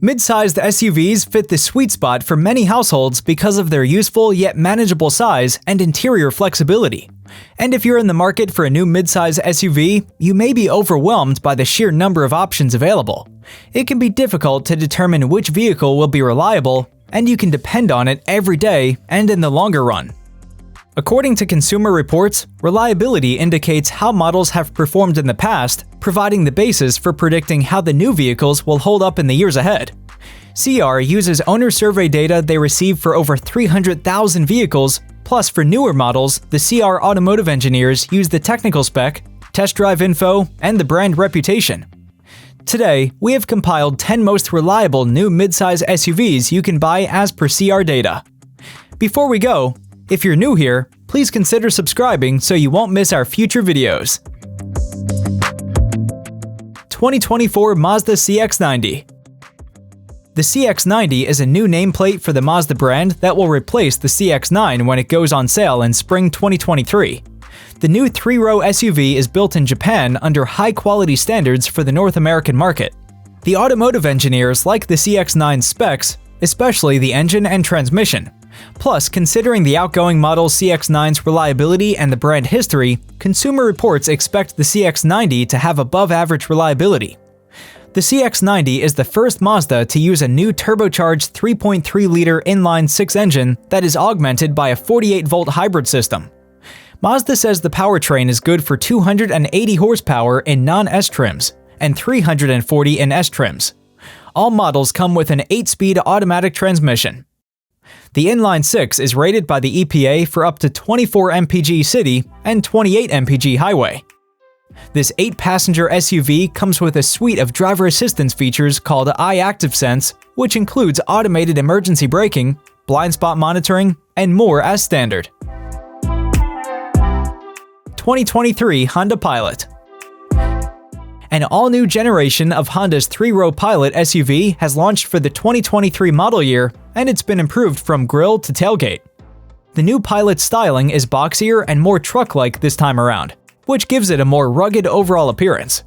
Mid-sized SUVs fit the sweet spot for many households because of their useful yet manageable size and interior flexibility. And if you're in the market for a new mid-size SUV, you may be overwhelmed by the sheer number of options available. It can be difficult to determine which vehicle will be reliable, and you can depend on it every day and in the longer run. According to Consumer Reports, reliability indicates how models have performed in the past, providing the basis for predicting how the new vehicles will hold up in the years ahead. CR uses owner survey data they receive for over 300,000 vehicles, plus for newer models, the CR automotive engineers use the technical spec, test drive info, and the brand reputation. Today, we have compiled 10 most reliable new midsize SUVs you can buy as per CR data. Before we go, if you're new here, please consider subscribing so you won't miss our future videos. 2024 Mazda CX-90. The CX-90 is a new nameplate for the Mazda brand that will replace the CX-9 when it goes on sale in spring 2023. The new 3-row SUV is built in Japan under high-quality standards for the North American market. The automotive engineers like the CX-9's specs, especially the engine and transmission. Plus, considering the outgoing model CX-9's reliability and the brand history, Consumer Reports expect the CX-90 to have above-average reliability. The CX-90 is the first Mazda to use a new turbocharged 3.3-liter inline-6 engine that is augmented by a 48-volt hybrid system. Mazda says the powertrain is good for 280 horsepower in non-S trims and 340 in S trims. All models come with an 8-speed automatic transmission. The inline-6 is rated by the EPA for up to 24 mpg city and 28 mpg highway. This 8-passenger SUV comes with a suite of driver assistance features called iActiveSense, which includes automated emergency braking, blind spot monitoring, and more as standard. 2023 Honda Pilot. An all-new generation of Honda's 3-row Pilot SUV has launched for the 2023 model year, and it's been improved from grille to tailgate. The new Pilot styling is boxier and more truck-like this time around, which gives it a more rugged overall appearance.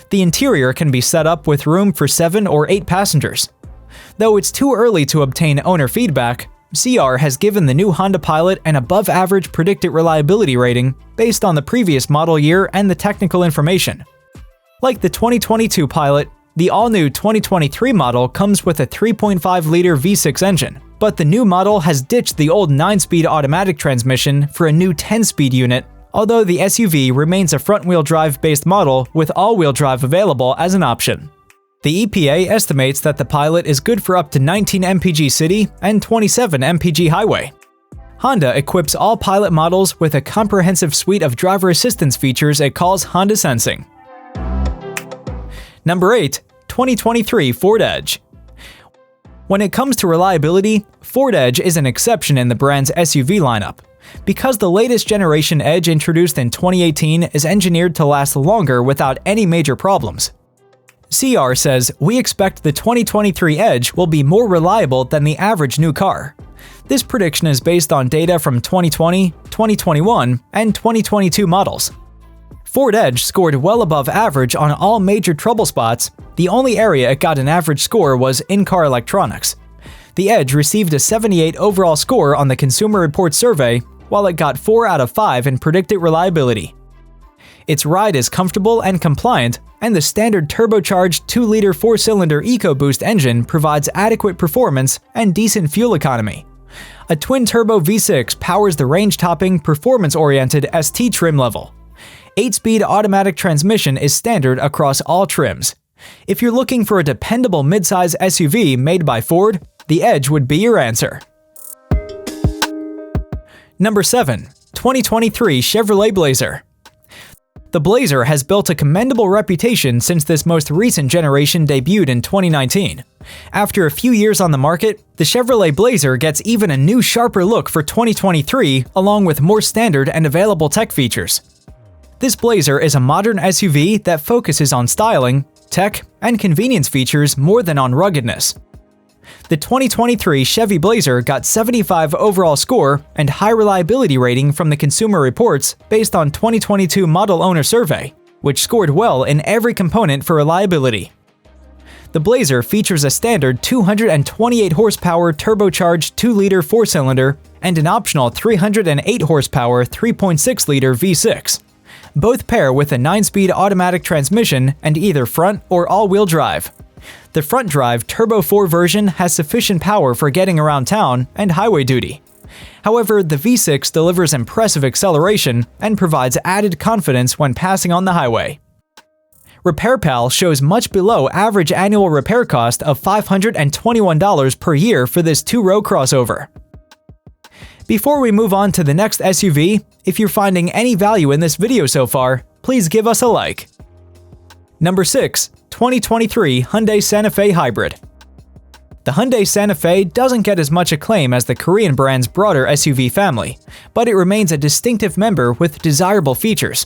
The interior can be set up with room for 7 or 8 passengers. Though it's too early to obtain owner feedback, CR has given the new Honda Pilot an above-average predicted reliability rating based on the previous model year and the technical information. Like the 2022 Pilot, the all-new 2023 model comes with a 3.5-liter V6 engine, but the new model has ditched the old 9-speed automatic transmission for a new 10-speed unit, although the SUV remains a front-wheel drive-based model with all-wheel drive available as an option. The EPA estimates that the Pilot is good for up to 19 mpg city and 27 mpg highway. Honda equips all Pilot models with a comprehensive suite of driver assistance features it calls Honda Sensing. Number 8. 2023 Ford Edge. When it comes to reliability, Ford Edge is an exception in the brand's SUV lineup, because the latest generation Edge introduced in 2018 is engineered to last longer without any major problems. CR says, "We expect the 2023 Edge will be more reliable than the average new car." This prediction is based on data from 2020, 2021, and 2022 models. Ford Edge scored well above average on all major trouble spots. The only area it got an average score was in-car electronics. The Edge received a 78 overall score on the Consumer Reports survey, while it got 4 out of 5 in predicted reliability. Its ride is comfortable and compliant, and the standard turbocharged 2-liter 4-cylinder EcoBoost engine provides adequate performance and decent fuel economy. A twin-turbo V6 powers the range-topping, performance-oriented ST trim level. 8-speed automatic transmission is standard across all trims. If you're looking for a dependable midsize SUV made by Ford, the Edge would be your answer. Number 7. 2023 Chevrolet Blazer. The Blazer has built a commendable reputation since this most recent generation debuted in 2019. After a few years on the market, the Chevrolet Blazer gets even a new sharper look for 2023, along with more standard and available tech features. This Blazer is a modern SUV that focuses on styling, tech, and convenience features more than on ruggedness. The 2023 Chevy Blazer got 75 overall score and high reliability rating from the Consumer Reports based on 2022 model owner survey, which scored well in every component for reliability. The Blazer features a standard 228 horsepower turbocharged 2-liter 4-cylinder and an optional 308 horsepower 3.6-liter V6. Both pair with a 9-speed automatic transmission and either front or all-wheel drive. The front-drive Turbo 4 version has sufficient power for getting around town and highway duty. However, the V6 delivers impressive acceleration and provides added confidence when passing on the highway. RepairPal shows much below average annual repair cost of $521 per year for this 2-row crossover. Before we move on to the next SUV, if you're finding any value in this video so far, please give us a like. Number 6. 2023 Hyundai Santa Fe Hybrid. The Hyundai Santa Fe doesn't get as much acclaim as the Korean brand's broader SUV family, but it remains a distinctive member with desirable features.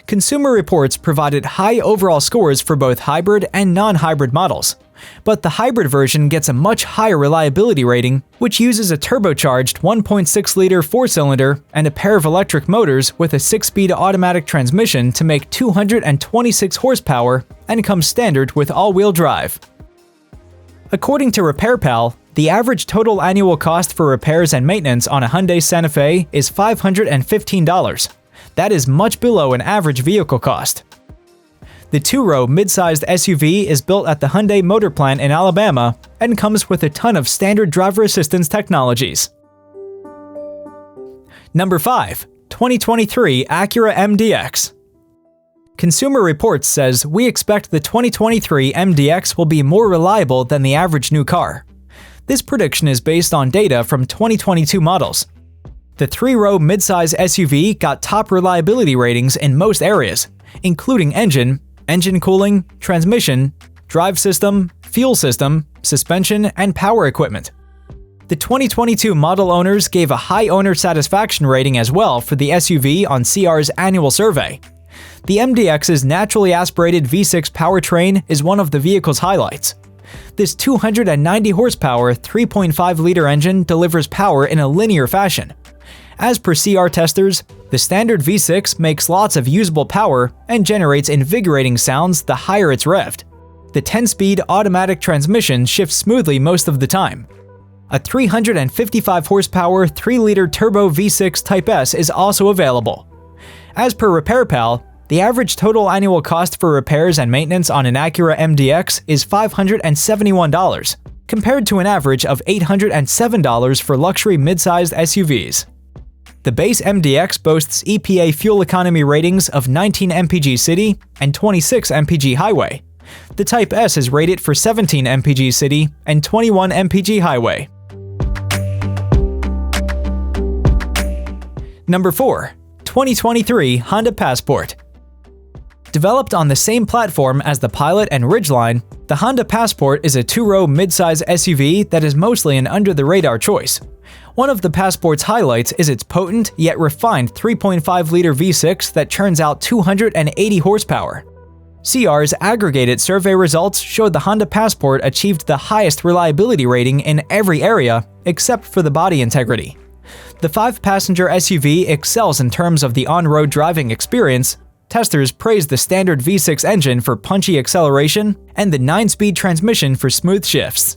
Consumer Reports provided high overall scores for both hybrid and non-hybrid models. But the hybrid version gets a much higher reliability rating, which uses a turbocharged 1.6-liter 4-cylinder and a pair of electric motors with a 6-speed automatic transmission to make 226 horsepower and comes standard with all-wheel drive. According to RepairPal, the average total annual cost for repairs and maintenance on a Hyundai Santa Fe is $515. That is much below an average vehicle cost. The 2-row mid-sized SUV is built at the Hyundai Motor Plant in Alabama and comes with a ton of standard driver assistance technologies. Number 5. 2023 Acura MDX. Consumer Reports says we expect the 2023 MDX will be more reliable than the average new car. This prediction is based on data from 2022 models. The 3-row midsize SUV got top reliability ratings in most areas, including engine cooling, transmission, drive system, fuel system, suspension, and power equipment. The 2022 model owners gave a high owner satisfaction rating as well for the SUV on CR's annual survey. The MDX's naturally aspirated V6 powertrain is one of the vehicle's highlights. This 290 horsepower 3.5-liter engine delivers power in a linear fashion. As per CR testers, the standard V6 makes lots of usable power and generates invigorating sounds the higher it's revved. The 10-speed automatic transmission shifts smoothly most of the time. A 355 horsepower 3-liter turbo V6 Type S is also available. As per RepairPal, the average total annual cost for repairs and maintenance on an Acura MDX is $571, compared to an average of $807 for luxury mid-sized SUVs. The base MDX boasts EPA fuel economy ratings of 19 mpg city and 26 mpg highway. The Type S is rated for 17 mpg city and 21 mpg highway. Number 4. 2023 Honda Passport. Developed on the same platform as the Pilot and Ridgeline, the Honda Passport is a 2-row midsize SUV that is mostly an under-the-radar choice. One of the Passport's highlights is its potent yet refined 3.5-liter V6 that churns out 280 horsepower. CR's aggregated survey results showed the Honda Passport achieved the highest reliability rating in every area except for the body integrity. The 5-passenger SUV excels in terms of the on-road driving experience. Testers praised the standard V6 engine for punchy acceleration and the 9-speed transmission for smooth shifts.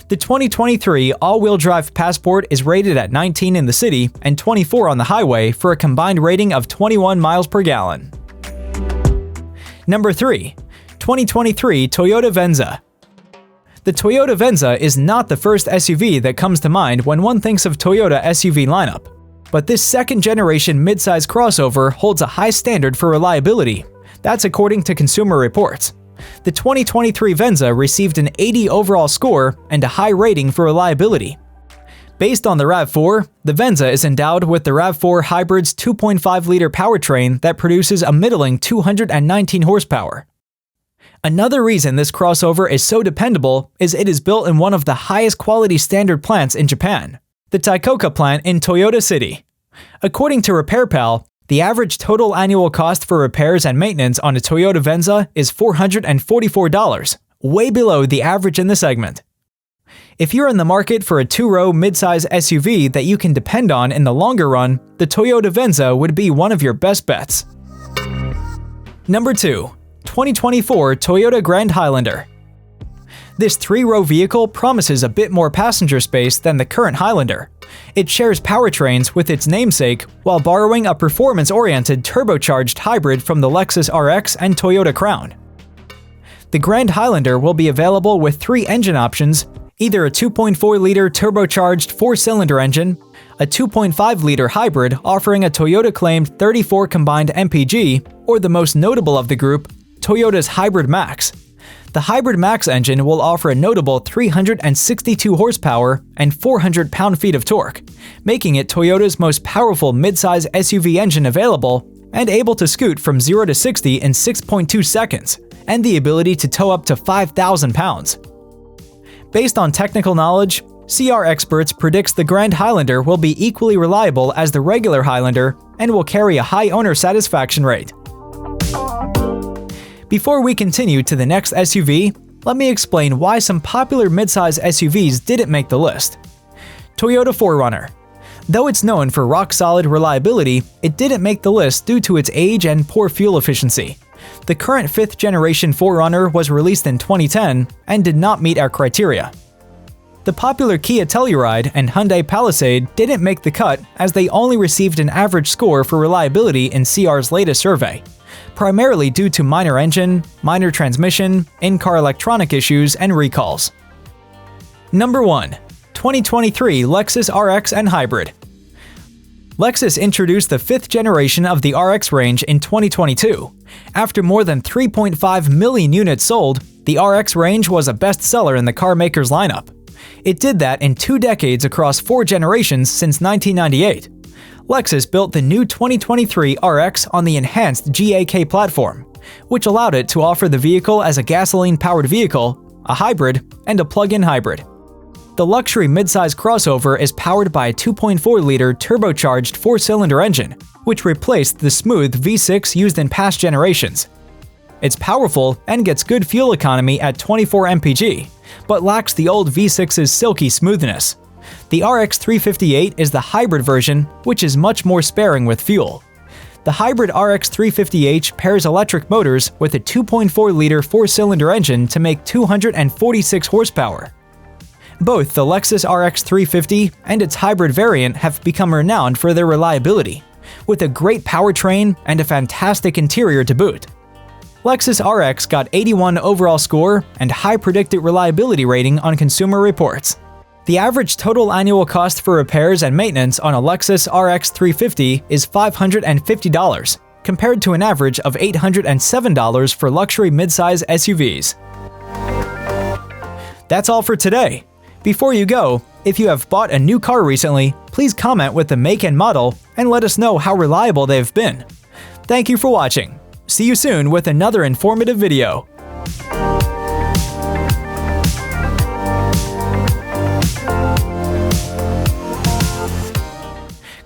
The 2023 all-wheel drive Passport is rated at 19 in the city and 24 on the highway for a combined rating of 21 miles per gallon. Number 3. 2023 Toyota Venza. The Toyota Venza is not the first SUV that comes to mind when one thinks of Toyota SUV lineup. But this second-generation midsize crossover holds a high standard for reliability. That's according to Consumer Reports. The 2023 Venza received an 80 overall score and a high rating for reliability. Based on the RAV4, the Venza is endowed with the RAV4 Hybrid's 2.5-liter powertrain that produces a middling 219 horsepower. Another reason this crossover is so dependable is it is built in one of the highest quality standard plants in Japan, the Taikoka plant in Toyota City. According to RepairPal, the average total annual cost for repairs and maintenance on a Toyota Venza is $444, way below the average in the segment. If you're in the market for a 2-row midsize SUV that you can depend on in the longer run, the Toyota Venza would be one of your best bets. Number 2. 2024 Toyota Grand Highlander. This 3-row vehicle promises a bit more passenger space than the current Highlander. It shares powertrains with its namesake while borrowing a performance-oriented turbocharged hybrid from the Lexus RX and Toyota Crown. The Grand Highlander will be available with 3 engine options, either a 2.4-liter turbocharged 4-cylinder engine, a 2.5-liter hybrid offering a Toyota-claimed 34 combined mpg, or the most notable of the group, Toyota's Hybrid Max. The Hybrid Max engine will offer a notable 362 horsepower and 400 pound-feet of torque, making it Toyota's most powerful midsize SUV engine available and able to scoot from 0 to 60 in 6.2 seconds, and the ability to tow up to 5,000 pounds. Based on technical knowledge, CR Experts predicts the Grand Highlander will be equally reliable as the regular Highlander and will carry a high owner satisfaction rate. Before we continue to the next SUV, let me explain why some popular midsize SUVs didn't make the list. Toyota 4Runner. Though it's known for rock-solid reliability, it didn't make the list due to its age and poor fuel efficiency. The current 5th-generation 4Runner was released in 2010 and did not meet our criteria. The popular Kia Telluride and Hyundai Palisade didn't make the cut as they only received an average score for reliability in CR's latest survey, primarily due to minor engine, minor transmission, in-car electronic issues, and recalls. Number 1. 2023 Lexus RX and Hybrid. Lexus introduced the 5th generation of the RX range in 2022. After more than 3.5 million units sold, the RX range was a bestseller in the car maker's lineup. It did that in 2 decades across 4 generations since 1998. Lexus built the new 2023 RX on the enhanced GAK platform, which allowed it to offer the vehicle as a gasoline-powered vehicle, a hybrid, and a plug-in hybrid. The luxury midsize crossover is powered by a 2.4-liter turbocharged 4-cylinder engine, which replaced the smooth V6 used in past generations. It's powerful and gets good fuel economy at 24 mpg, but lacks the old V6's silky smoothness. The RX 358 is the hybrid version, which is much more sparing with fuel. The hybrid RX 350h pairs electric motors with a 2.4-liter 4-cylinder engine to make 246 horsepower. Both the Lexus RX 350 and its hybrid variant have become renowned for their reliability, with a great powertrain and a fantastic interior to boot. Lexus RX got 81 overall score and high predicted reliability rating on Consumer Reports. The average total annual cost for repairs and maintenance on a Lexus RX 350 is $550, compared to an average of $807 for luxury midsize SUVs. That's all for today. Before you go, if you have bought a new car recently, please comment with the make and model and let us know how reliable they've been. Thank you for watching. See you soon with another informative video.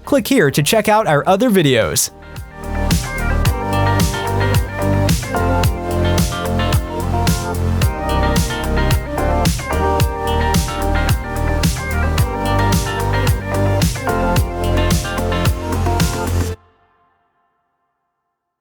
Click here to check out our other videos.